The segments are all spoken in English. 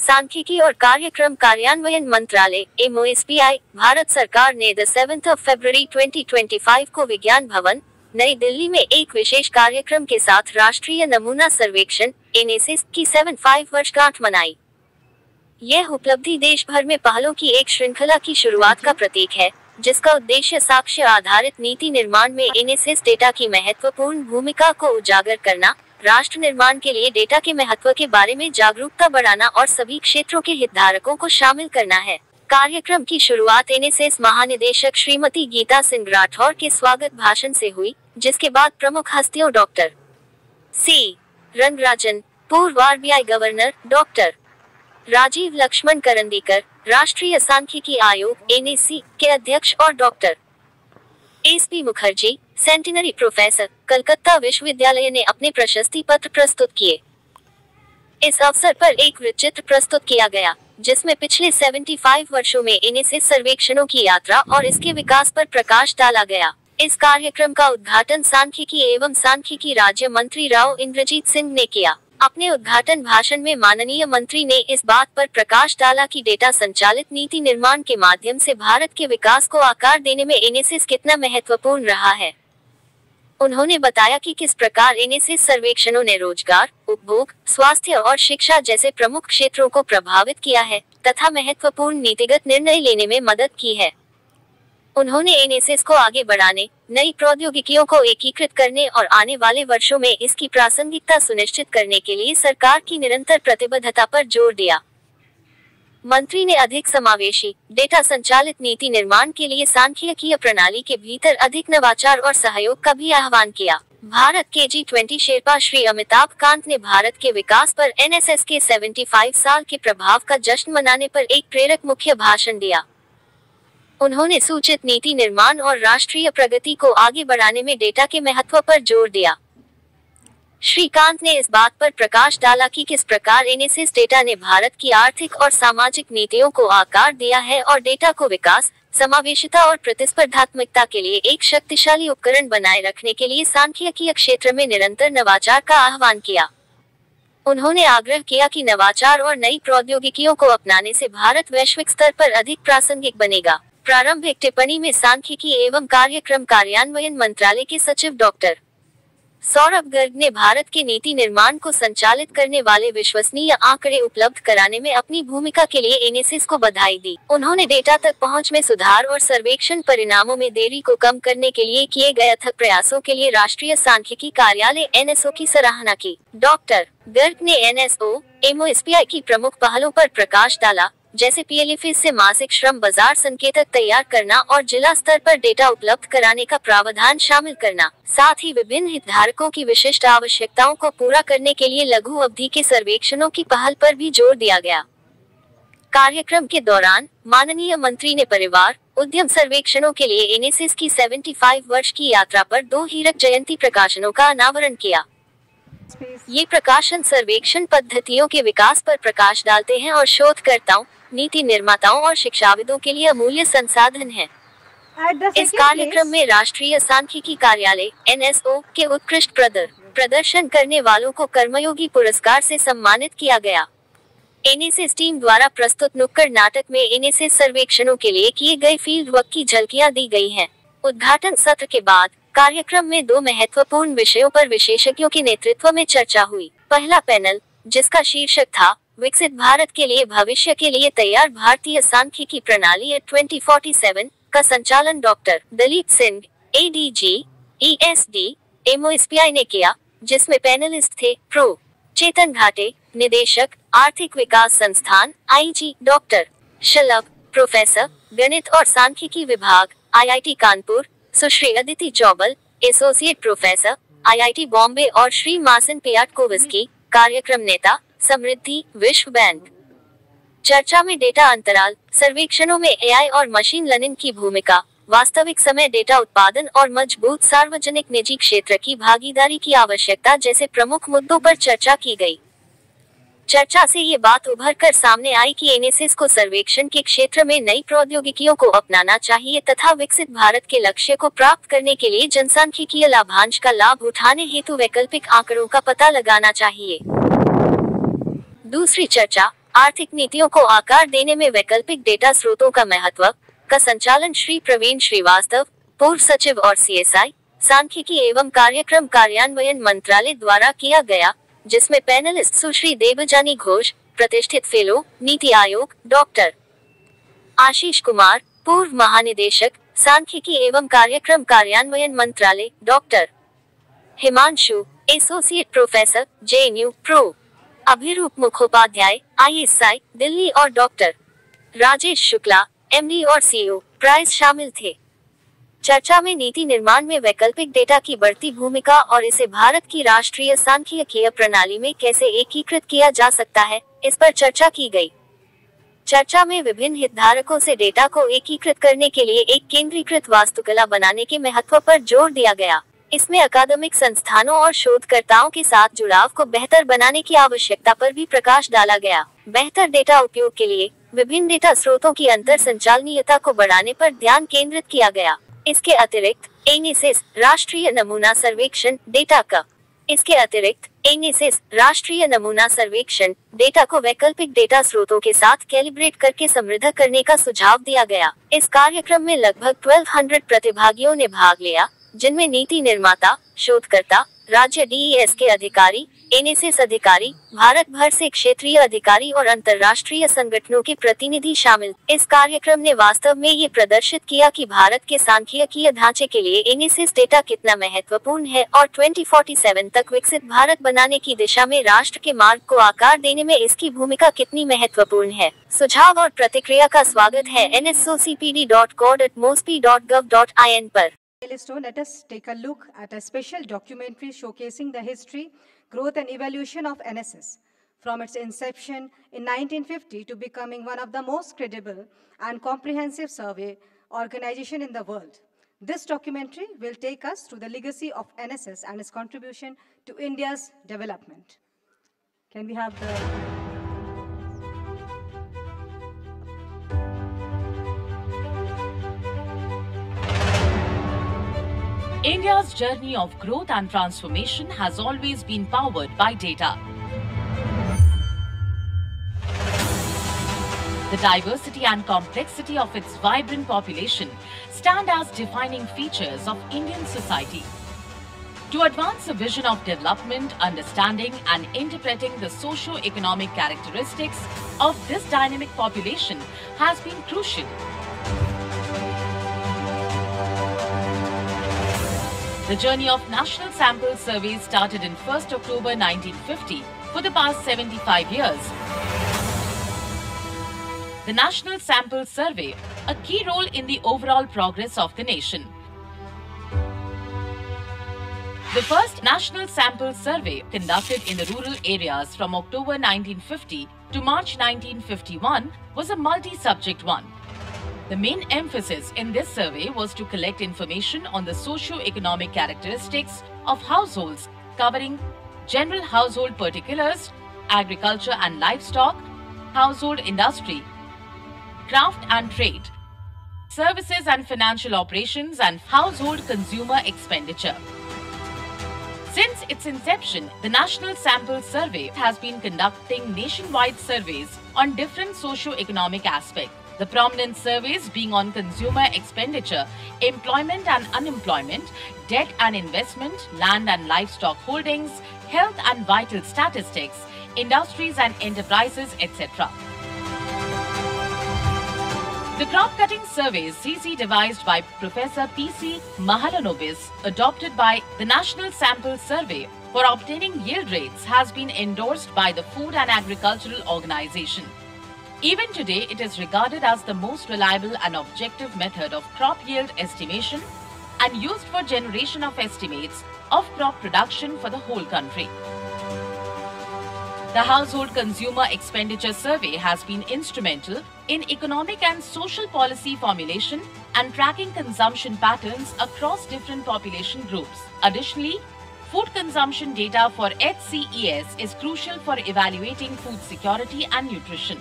सांख्यिकी और कार्यक्रम कार्यान्वयन मंत्रालय (MOSPI) भारत सरकार ने 7 फरवरी 2025 को विज्ञान भवन, नई दिल्ली में एक विशेष कार्यक्रम के साथ राष्ट्रीय नमूना सर्वेक्षण (NSS) की 75 वर्षगांठ मनाई। यह उपलब्धि देश भर में पहलों की एक श्रृंखला की शुरुआत का प्रतीक है, जिसका उद्देश्य साक्ष्य आधारित नीति निर्माण में NSS डेटा की महत्वपूर्ण भूमिका को उजागर करना, राष्ट्र निर्माण के लिए डेटा के महत्व के बारे में जागरूकता बढ़ाना और सभी क्षेत्रों के हितधारकों को शामिल करना है। कार्यक्रम की शुरुआत NSS महानिदेशक श्रीमती गीता सिंह राठौर के स्वागत भाषण से हुई, जिसके बाद प्रमुख हस्तियों डॉक्टर सी रंगराजन, पूर्व RBI governor, doctor Rajiv Laxman Karandikar, राष्ट्रीय सांख्यिकी आयोग (NSC) के अध्यक्ष और doctor SP Mukherjee, centenary professor, Calcutta विश्वविद्यालय ने अपने प्रशस्ति पत्र प्रस्तुत किए। इस अवसर पर एक वृत्तचित्र प्रस्तुत किया गया, जिसमें पिछले 75 वर्षों में NSS सर्वेक्षणों की यात्रा और इसके विकास पर प्रकाश डाला गया। इस कार्यक्रम का उद्घाटन सांख्यिकी एवं सांख्यिकी राज्य मंत्री राव इंद्रजीत सिंह ने किया। अपने उद्घाटन भाषण में माननीय मंत्री ने इस बात पर प्रकाश डाला कि डेटा संचालित नीति निर्माण के माध्यम से भारत के विकास को आकार देने में NSS कितना महत्वपूर्ण रहा है। उन्होंने बताया कि किस प्रकार NSS सर्वेक्षणों ने रोजगार, उपभोग, स्वास्थ्य और शिक्षा जैसे प्रमुख क्षेत्रों को प्रभावित किया है तथा महत्वपूर्ण नीतिगत निर्णय लेने में मदद की है। उन्होंने NSS को आगे बढ़ाने, नई प्रौद्योगिकियों को एकीकृत करने और आने वाले वर्षों में इसकी प्रासंगिकता सुनिश्चित करने के लिए सरकार की निरंतर प्रतिबद्धता पर जोर दिया। मंत्री ने अधिक समावेशी, डेटा संचालित नीति निर्माण के लिए सांख्यिकीय प्रणाली के भीतर अधिक नवाचार और सहयोग का भी आह्वान किया। भारत के G20 शेरपा श्री अमिताभ कांत ने भारत के विकास पर NSS के 75 साल के प्रभाव का जश्न मनाने पर एक प्रेरक मुख्य भाषण दिया। उन्होंने सूचित नीति निर्माण और राष्ट्रीय प्रगति को आगे बढ़ाने में डेटा के महत्व पर जोर दिया। श्री कांत ने इस बात पर प्रकाश डाला कि किस प्रकार NSS डेटा ने भारत की आर्थिक और सामाजिक नीतियों को आकार दिया है और डेटा को विकास, समावेशिता और प्रतिस्पर्धात्मकता के लिए एक शक्तिशाली उपकरण बनाए रखने के लिए सांख्यिकीय क्षेत्र में निरंतर नवाचार का आह्वान किया। उन्होंने आग्रह किया कि नवाचार और नई प्रौद्योगिकियों को अपनाने से भारत वैश्विक स्तर पर अधिक प्रासंगिक बनेगा। प्रारंभिक टिप्पणी में सांख्यिकी एवं कार्यक्रम कार्यान्वयन मंत्रालय के सचिव डॉक्टर सौरभ गर्ग ने भारत के नीति निर्माण को संचालित करने वाले विश्वसनीय आंकड़े उपलब्ध कराने में अपनी भूमिका के लिए NSS को बधाई दी। उन्होंने डेटा तक पहुंच में सुधार और सर्वेक्षण परिणामों में देरी को कम करने के लिए किए गए अथक प्रयासों के लिए राष्ट्रीय सांख्यिकी कार्यालय (NSO) की सराहना की। डॉक्टर गर्ग ने NSO, MOSPI की प्रमुख पहलों पर प्रकाश डाला, जैसे PLFS से मासिक श्रम बाजार संकेतक तैयार करना और जिला स्तर पर डेटा उपलब्ध कराने का प्रावधान शामिल करना। साथ ही विभिन्न हितधारकों की विशिष्ट आवश्यकताओं को पूरा करने के लिए लघु अवधि के सर्वेक्षणों की पहल पर भी जोर दिया गया। कार्यक्रम के दौरान माननीय मंत्री ने परिवार, उद्यम सर्वेक्षणों के लिए NSS की 75 वर्ष की यात्रा पर 2 हीरक जयंती प्रकाशनों का अनावरण किया। ये प्रकाशन सर्वेक्षण पद्धतियों के विकास पर प्रकाश डालते हैं और शोधकर्ताओं, नीति निर्माताओं और शिक्षाविदों के लिए अमूल्य संसाधन है। इस कार्यक्रम में राष्ट्रीय सांख्यिकी कार्यालय (NSO) के उत्कृष्ट प्रदर्शन करने वालों को कर्मयोगी पुरस्कार से सम्मानित किया गया। NSS टीम द्वारा प्रस्तुत नुक्कड़ नाटक में NSS सर्वेक्षणों के लिए किए गए फील्ड वर्क की झलकियां दी गई हैं। उद्घाटन सत्र के बाद कार्यक्रम में 2 महत्वपूर्ण विषयों पर विशेषज्ञों के नेतृत्व में चर्चा हुई। पहला पैनल, जिसका शीर्षक था विकसित भारत के लिए भविष्य के लिए तैयार भारतीय सांख्यिकी प्रणाली 2047, का संचालन doctor Dalip Singh, ADG, ESD, MOSPI ने किया, जिसमें पैनलिस्ट थे प्रो चेतन घाटे, निदेशक, आर्थिक विकास संस्थान IG, डॉक्टर शलभ, प्रोफेसर, गणित और सांख्यिकी विभाग IIT Kanpur, Sushri Aditi Chaubal, associate professor, IIT Bombay और श्री मासन पियाटकोवस्की, कार्यक्रम नेता, समृद्धि, विश्व बैंक। चर्चा में डेटा अंतराल, सर्वेक्षणों में AI और मशीन लर्निंग की भूमिका, वास्तविक समय डेटा उत्पादन और मजबूत सार्वजनिक निजी क्षेत्र की भागीदारी की आवश्यकता जैसे प्रमुख मुद्दों पर चर्चा की गई। चर्चा से ये बात उभर कर सामने आई कि NSS को सर्वेक्षण के क्षेत्र में नई प्रौद्योगिकियों को अपनाना चाहिए तथा विकसित भारत के लक्ष्य को प्राप्त करने के लिए जनसांख्यिकीय लाभांश का लाभ उठाने हेतु वैकल्पिक आंकड़ों का पता लगाना चाहिए। दूसरी चर्चा आर्थिक नीतियों को आकार देने में वैकल्पिक डेटा स्रोतों का महत्व का संचालन श्री प्रवीण श्रीवास्तव, पूर्व सचिव और CSI, सांख्यिकी एवं कार्यक्रम कार्यान्वयन मंत्रालय द्वारा किया गया, जिसमें पैनलिस्ट सुश्री देवजानी घोष, प्रतिष्ठित फेलो, नीति आयोग, डॉक्टर आशीष कुमार, पूर्व महानिदेशक, सांख्यिकी एवं कार्यक्रम कार्यान्वयन मंत्रालय, doctor Himanshu, associate professor, JNU, prof Abhirup Mukhopadhyay, ISI, Delhi और डॉक्टर राजेश शुक्ला, MD और CEO, प्राइस शामिल थे। चर्चा में नीति निर्माण में वैकल्पिक डेटा की बढ़ती भूमिका और इसे भारत की राष्ट्रीय सांख्यिकीय प्रणाली में कैसे एकीकृत किया जा सकता है, इस पर चर्चा की गई। चर्चा में विभिन्न हितधारकों से डेटा को एकीकृत करने के लिए एक केंद्रीकृत वास्तुकला बनाने के महत्व पर जोर दिया गया। इसमें अकादमिक संस्थानों और शोधकर्ताओं के साथ जुड़ाव को बेहतर बनाने की आवश्यकता पर भी प्रकाश डाला गया। बेहतर डेटा उपयोग के लिए विभिन्न डेटा स्रोतों की अंतर संचालनीयता को बढ़ाने पर ध्यान केंद्रित किया गया। इसके अतिरिक्त एनएसएस राष्ट्रीय नमूना सर्वेक्षण डेटा को वैकल्पिक डेटा स्रोतों के साथ कैलिब्रेट करके समृद्ध करने का सुझाव दिया गया। इस कार्यक्रम में लगभग 1200 प्रतिभागियों ने भाग लिया, जिनमें नीति निर्माता, शोधकर्ता, राज्य DES के अधिकारी, एनएसएस अधिकारी, भारत भर से क्षेत्रीय अधिकारी और अंतर्राष्ट्रीय संगठनों के प्रतिनिधि शामिल। इस कार्यक्रम ने वास्तव में ये प्रदर्शित किया कि भारत के सांख्यिकीय ढांचे के लिए एनएसएस डेटा कितना महत्वपूर्ण है और 2047 तक विकसित भारत बनाने की दिशा में राष्ट्र के मार्ग को आकार देने में इसकी भूमिका कितनी महत्वपूर्ण है। सुझाव और प्रतिक्रिया का स्वागत है nsocpd.cod@mospi.gov.in पर। Let us take a look at a special documentary showcasing the history, growth and evolution of NSS from its inception in 1950 to becoming one of the most credible and comprehensive survey organization in the world. This documentary will take us through the legacy of NSS and its contribution to India's development. Can we have the... India's journey of growth and transformation has always been powered by data. The diversity and complexity of its vibrant population stand as defining features of Indian society. To advance a vision of development, understanding and interpreting the socio-economic characteristics of this dynamic population has been crucial. The journey of National Sample Survey started in 1st October 1950 for the past 75 years. The National Sample Survey, a key role in the overall progress of the nation. The first National Sample Survey conducted in the rural areas from October 1950 to March 1951 was a multi-subject one. The main emphasis in this survey was to collect information on the socio-economic characteristics of households, covering general household particulars, agriculture and livestock, household industry, craft and trade, services and financial operations, and household consumer expenditure. Since its inception, the National Sample Survey has been conducting nationwide surveys on different socio-economic aspects. The prominent surveys being on consumer expenditure, employment and unemployment, debt and investment, land and livestock holdings, health and vital statistics, industries and enterprises, etc. The crop cutting surveys CC devised by Professor P.C. Mahalanobis, adopted by the National Sample Survey for obtaining yield rates, has been endorsed by the Food and Agricultural Organization. Even today, it is regarded as the most reliable and objective method of crop yield estimation and used for generation of estimates of crop production for the whole country. The Household Consumer Expenditure Survey has been instrumental in economic and social policy formulation and tracking consumption patterns across different population groups. Additionally, food consumption data for HCES is crucial for evaluating food security and nutrition.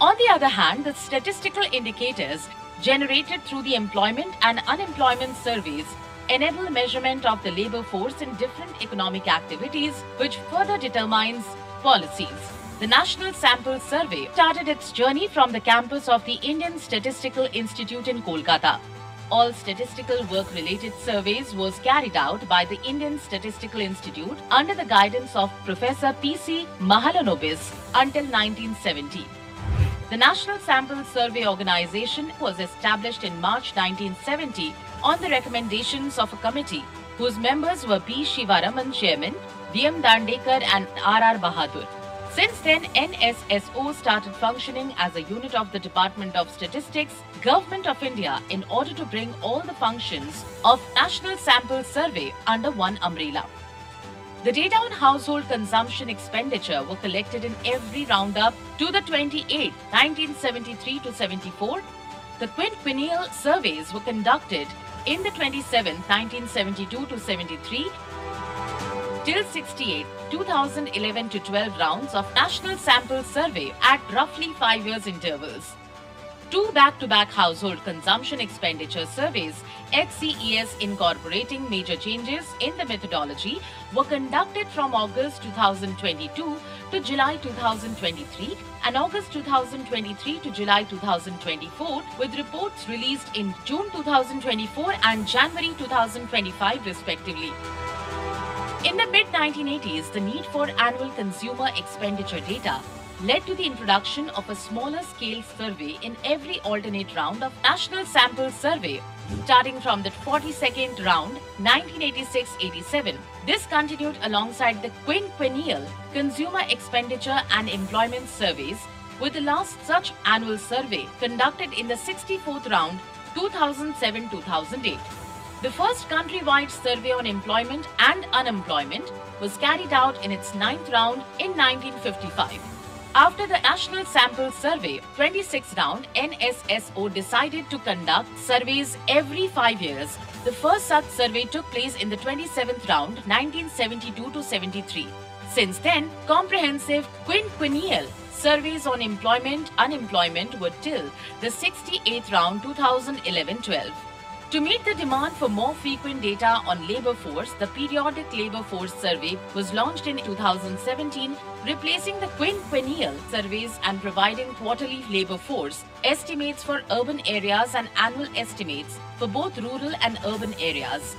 On the other hand, the statistical indicators generated through the employment and unemployment surveys enable measurement of the labor force in different economic activities, which further determines policies. The National Sample Survey started its journey from the campus of the Indian Statistical Institute in Kolkata. All statistical work-related surveys was carried out by the Indian Statistical Institute under the guidance of Professor P.C. Mahalanobis until 1970. The National Sample Survey Organization was established in March 1970 on the recommendations of a committee whose members were P. Shivaraman, Chairman, V.M. Dandekar and R.R. Bahadur. Since then, NSSO started functioning as a unit of the Department of Statistics, Government of India, in order to bring all the functions of National Sample Survey under one umbrella. The data on household consumption expenditure were collected in every roundup to the 28th, 1973 to 74. The quinquennial surveys were conducted in the 27th, 1972 to 73. Till 68, 2011 to 12 rounds of National Sample Survey at roughly 5 years intervals. 2 back-to-back household consumption expenditure surveys, HCES incorporating major changes in the methodology, were conducted from August 2022 to July 2023 and August 2023 to July 2024, with reports released in June 2024 and January 2025 respectively. In the mid-1980s, the need for annual consumer expenditure data led to the introduction of a smaller scale survey in every alternate round of National Sample Survey, starting from the 42nd round, 1986-87. This continued alongside the quinquennial consumer expenditure and employment surveys, with the last such annual survey conducted in the 64th round, 2007-2008. The first countrywide survey on employment and unemployment was carried out in its 9th round in 1955. After the National Sample Survey 26th round, NSSO decided to conduct surveys every 5 years. The first such survey took place in the 27th round, 1972 to 73. Since then, comprehensive quinquennial surveys on employment, unemployment were till the 68th round, 2011-12. To meet the demand for more frequent data on labor force, the Periodic Labor Force Survey was launched in 2017, replacing the quinquennial surveys and providing quarterly labor force estimates for urban areas and annual estimates for both rural and urban areas.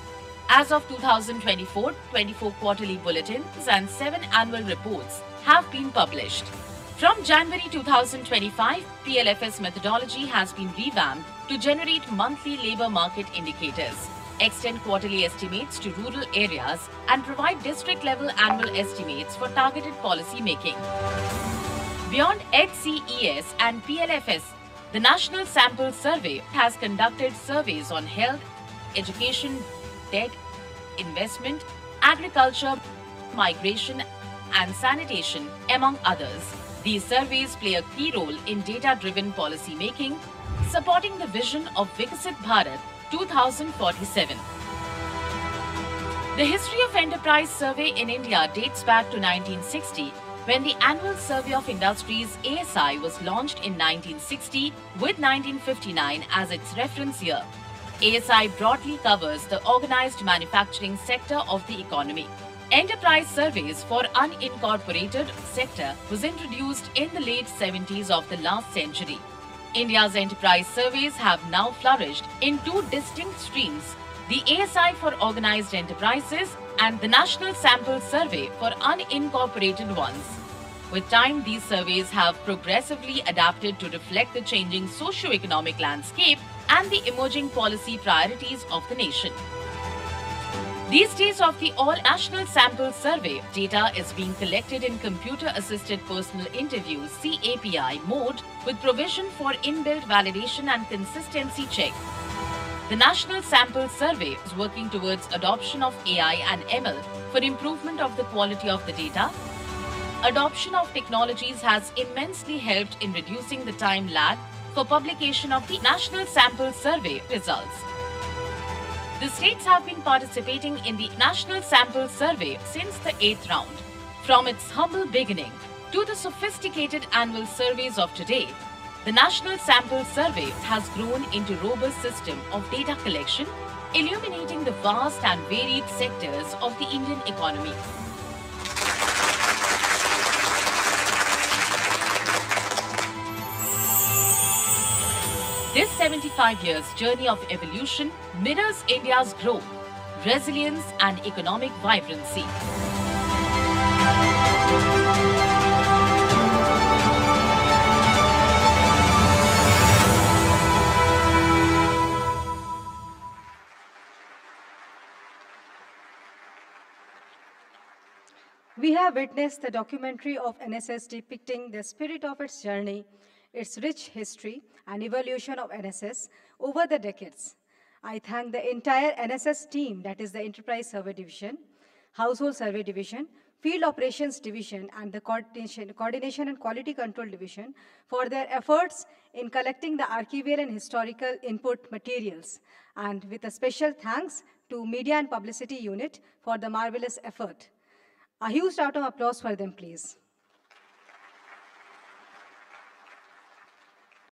As of 2024, 24 quarterly bulletins and 7 annual reports have been published. From January 2025, PLFS methodology has been revamped to generate monthly labor market indicators, extend quarterly estimates to rural areas, and provide district-level annual estimates for targeted policy making. Beyond HCES and PLFS, the National Sample Survey has conducted surveys on health, education, debt, investment, agriculture, migration, and sanitation, among others. These surveys play a key role in data-driven policy making, supporting the vision of Viksit Bharat 2047. The history of enterprise survey in India dates back to 1960, when the Annual Survey of Industries ASI was launched in 1960 with 1959 as its reference year. ASI broadly covers the organized manufacturing sector of the economy. Enterprise surveys for unincorporated sector was introduced in the late 70s of the last century. India's enterprise surveys have now flourished in 2 distinct streams, the ASI for organized enterprises and the National Sample Survey for unincorporated ones. With time, these surveys have progressively adapted to reflect the changing socio-economic landscape and the emerging policy priorities of the nation. These days of the All-National Sample Survey, data is being collected in Computer-Assisted Personal Interviews (CAPI) mode with provision for inbuilt validation and consistency check. The National Sample Survey is working towards adoption of AI and ML for improvement of the quality of the data. Adoption of technologies has immensely helped in reducing the time lag for publication of the National Sample Survey results. The states have been participating in the National Sample Survey since the 8th round. From its humble beginning to the sophisticated annual surveys of today, the National Sample Survey has grown into a robust system of data collection, illuminating the vast and varied sectors of the Indian economy. This 75 years journey of evolution mirrors India's growth, resilience and economic vibrancy. We have witnessed the documentary of NSS depicting the spirit of its journey, its rich history and evolution of NSS over the decades. I thank the entire NSS team, that is the Enterprise Survey Division, Household Survey Division, Field Operations Division, and the Coordination and Quality Control Division for their efforts in collecting the archival and historical input materials. And with a special thanks to Media and Publicity Unit for the marvelous effort. A huge round of applause for them, please.